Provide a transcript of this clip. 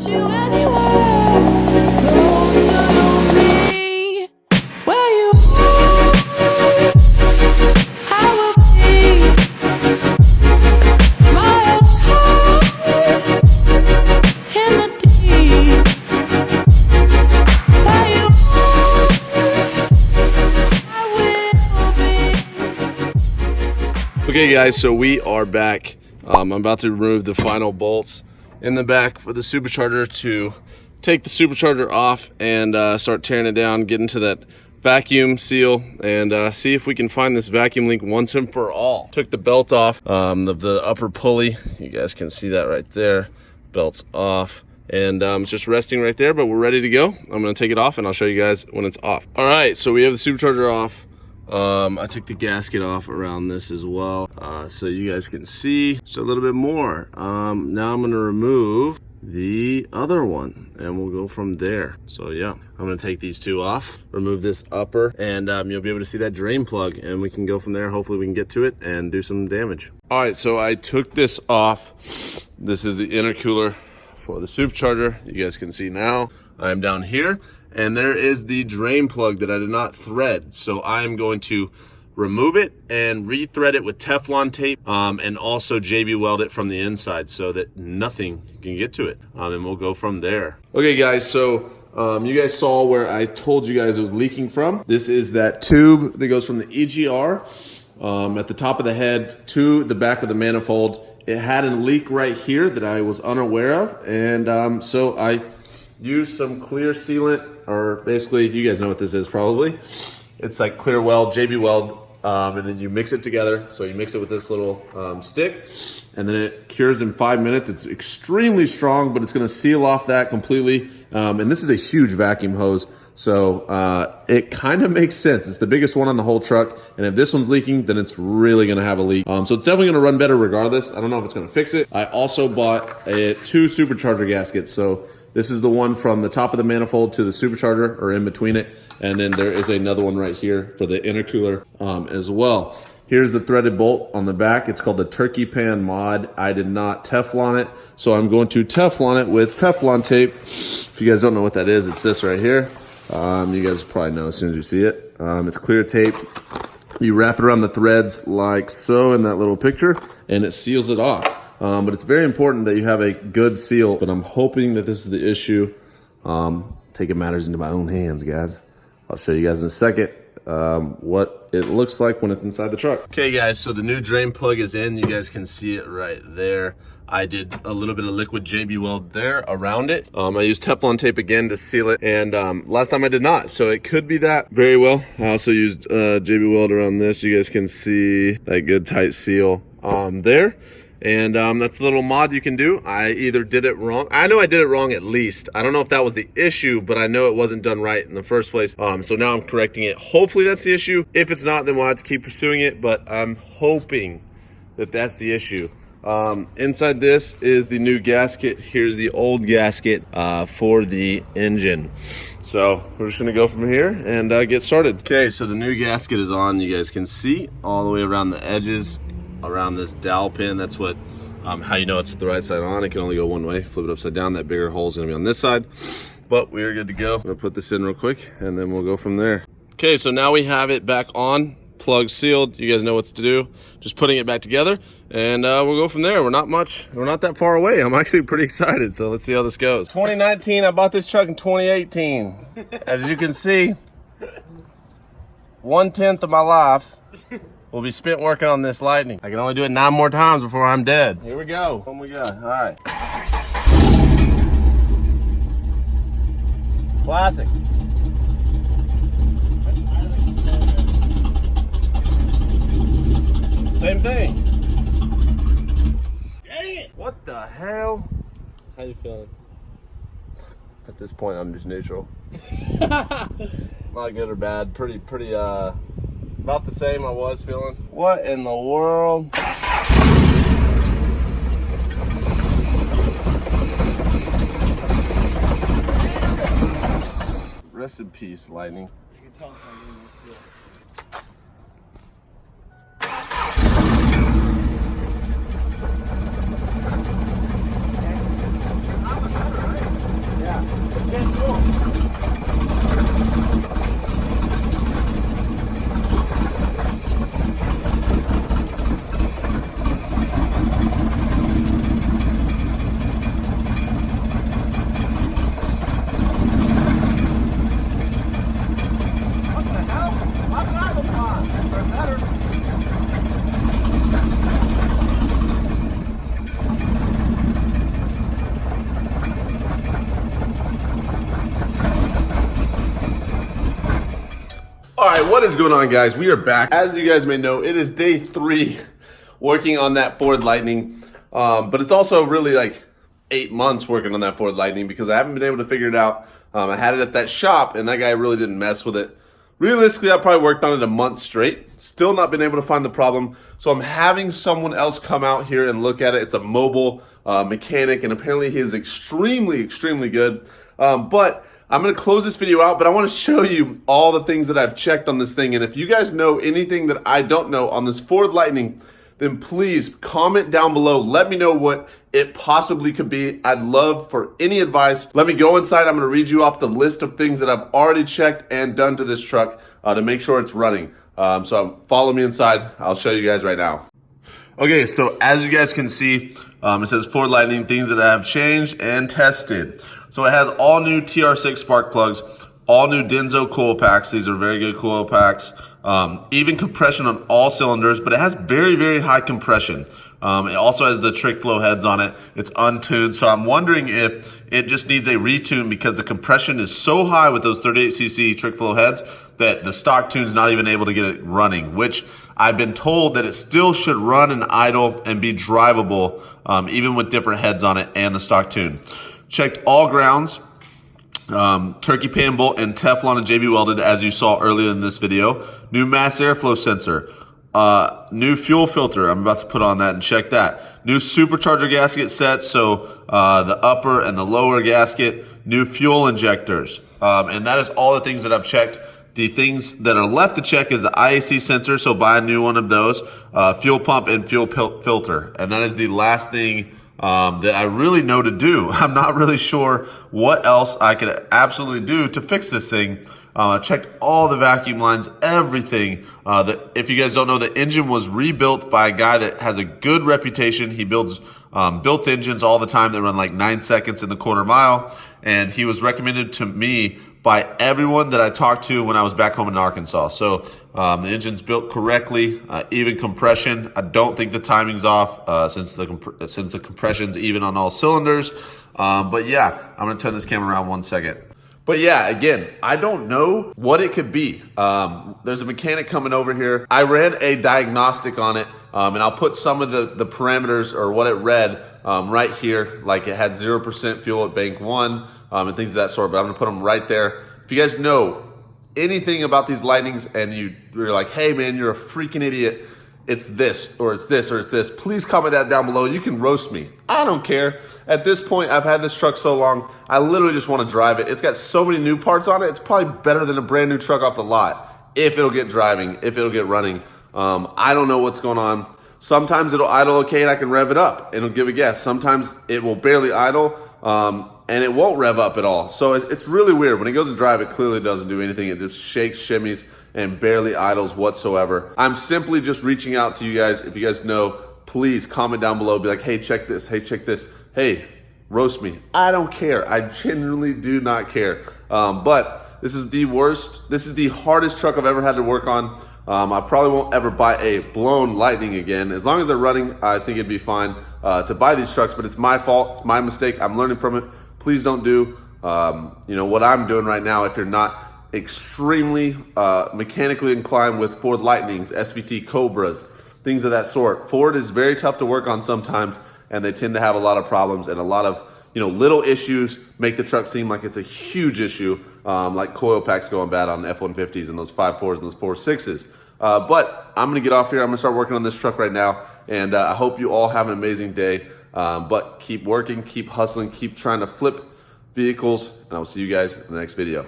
you anywhere closer to me. Where you are, I will be. My heart in the deep. Where you are, I will be. Okay guys, so we are back. I'm about to remove the final bolts in the back for the supercharger to take the supercharger off and start tearing it down, get into that vacuum seal and see if we can find this vacuum leak once and for all. Took the belt off of the upper pulley. You guys can see that right there. Belt's off. And it's just resting right there, but we're ready to go. I'm gonna take it off and I'll show you guys when it's off. All right, so we have the supercharger off. I took the gasket off around this as well, so you guys can see just a little bit more. Now I'm gonna remove the other one and we'll go from there. So yeah, I'm gonna take these two off, remove this upper, and you'll be able to see that drain plug and we can go from there. Hopefully we can get to it and do some damage. All right, so I took this off. This is the intercooler for the supercharger. You guys can see now I'm down here. And there is the drain plug that I did not thread. So I am going to remove it and re-thread it with Teflon tape and also JB weld it from the inside so that nothing can get to it. And we'll go from there. Okay guys, so you guys saw where I told you guys it was leaking from. This is that tube that goes from the EGR at the top of the head to the back of the manifold. It had a leak right here that I was unaware of. And so I used some clear sealant, or basically, you guys know what this is probably. It's like clear weld, JB weld, and then you mix it together. So you mix it with this little stick, and then it cures in 5 minutes. It's extremely strong, but it's gonna seal off that completely. And this is a huge vacuum hose, so it kind of makes sense. It's the biggest one on the whole truck, and if this one's leaking, then it's really gonna have a leak. So it's definitely gonna run better regardless. I don't know if it's gonna fix it. I also bought two supercharger gaskets. So this is the one from the top of the manifold to the supercharger, or in between it. And then there is another one right here for the intercooler as well. Here's the threaded bolt on the back. It's called the Turkey Pan Mod. I did not Teflon it, so I'm going to Teflon it with Teflon tape. If you guys don't know what that is, it's this right here. You guys probably know as soon as you see it. It's clear tape. You wrap it around the threads like so in that little picture, and it seals it off. But it's very important that you have a good seal, but I'm hoping that this is the issue. Taking matters into my own hands, guys. I'll show you guys in a second what it looks like when it's inside the truck. Okay guys, so the new drain plug is in. You guys can see it right there. I did a little bit of liquid JB weld there around it. I used Teflon tape again to seal it, and last time I did not, so it could be that very well. I also used JB weld around this. You guys can see that good tight seal there. And that's a little mod you can do. I either did it wrong. I know I did it wrong at least. I don't know if that was the issue, but I know it wasn't done right in the first place. So now I'm correcting it. Hopefully that's the issue. If it's not, then we'll have to keep pursuing it, but I'm hoping that that's the issue. Inside this is the new gasket. Here's the old gasket for the engine. So we're just gonna go from here and get started. Okay, so the new gasket is on. You guys can see all the way around the edges, around this dowel pin. That's what how you know it's the right side on. It can only go one way. Flip it upside down, that bigger hole is gonna be on this side, but we're good to go. I'm gonna put this in real quick and then we'll go from there. Okay, so now we have it back on, plug sealed. You guys know what to do. Just putting it back together, and we'll go from there. We're not that far away. I'm actually pretty excited, so let's see how this goes. 2019, I bought this truck in 2018. As you can see, 1/10 of my life will be spent working on this Lightning. I can only do it 9 more times before I'm dead. Here we go. What we got? All right. Classic. Same thing. Dang it! What the hell? How you feeling? At this point, I'm just neutral. Not good or bad. Pretty about the same I was feeling. What in the world? Rest in peace, Lightning. You can tell something. All right, what is going on, guys? We are back. As you guys may know, it is day 3 working on that Ford Lightning. But it's also really like 8 months working on that Ford Lightning because I haven't been able to figure it out. I had it at that shop, and that guy really didn't mess with it. Realistically, I probably worked on it a month straight. Still not been able to find the problem. So I'm having someone else come out here and look at it. It's a mobile mechanic, and apparently he is extremely, extremely good. But I'm going to close this video out, but I want to show you all the things that I've checked on this thing. And if you guys know anything that I don't know on this Ford Lightning, then please comment down below. Let me know what it possibly could be. I'd love for any advice. Let me go inside. I'm going to read you off the list of things that I've already checked and done to this truck to make sure it's running. So follow me inside. I'll show you guys right now. Okay, so as you guys can see, it says Ford Lightning, things that I have changed and tested. So it has all new TR6 spark plugs, all new Denso coil packs. These are very good coil packs. Even compression on all cylinders, but it has very, very high compression. It also has the trick flow heads on it. It's untuned, so I'm wondering if it just needs a retune because the compression is so high with those 38cc trick flow heads that the stock tune's not even able to get it running, which I've been told that it still should run and idle and be drivable, even with different heads on it and the stock tune. Checked all grounds, turkey pan bolt and Teflon and JB welded, as you saw earlier in this video. New mass airflow sensor, new fuel filter. I'm about to put on that and check that. New supercharger gasket set, so the upper and the lower gasket. New fuel injectors, and that is all the things that I've checked. The things that are left to check is the IAC sensor, so buy a new one of those, fuel pump and fuel filter, and that is the last thing that I really know to do. I'm not really sure what else I could absolutely do to fix this thing. I checked all the vacuum lines, everything. If you guys don't know, the engine was rebuilt by a guy that has a good reputation. He builds built engines all the time that run like 9 seconds in the quarter mile. And he was recommended to me by everyone that I talked to when I was back home in Arkansas. So the engine's built correctly, even compression. I don't think the timing's off since the compression's even on all cylinders. But yeah, I'm gonna turn this camera around 1 second. But yeah, again, I don't know what it could be. There's a mechanic coming over here. I read a diagnostic on it, and I'll put some of the parameters or what it read right here. Like it had 0% fuel at bank 1 and things of that sort, but I'm gonna put them right there. If you guys know anything about these Lightnings and you're like, hey man, you're a freaking idiot, it's this, or it's this, or it's this, please comment that down below. You can roast me. I don't care. At this point, I've had this truck so long, I literally just want to drive it. It's got so many new parts on it, it's probably better than a brand new truck off the lot, if it'll get driving, if it'll get running. I don't know what's going on. Sometimes it'll idle okay and I can rev it up and it'll give a gas. Sometimes it will barely idle and it won't rev up at all. So it's really weird. When it goes to drive, it clearly doesn't do anything. It just shakes, shimmies, and barely idles whatsoever. I'm simply just reaching out to you guys. If you guys know, please comment down below. Be like, hey, check this. Hey, check this. Hey, roast me. I don't care. I genuinely do not care. But this is the worst. This is the hardest truck I've ever had to work on. I probably won't ever buy a blown Lightning again. As long as they're running, I think it'd be fine to buy these trucks, but it's my fault. It's my mistake. I'm learning from it. Please don't do what I'm doing right now if you're not extremely mechanically inclined with Ford Lightnings, SVT Cobras, things of that sort. Ford is very tough to work on sometimes, and they tend to have a lot of problems and a lot of little issues make the truck seem like it's a huge issue, like coil packs going bad on F-150s and those 5.4s and those 4.6s. But I'm gonna get off here. I'm gonna start working on this truck right now, and I hope you all have an amazing day. But keep working, keep hustling, keep trying to flip vehicles, and I'll see you guys in the next video.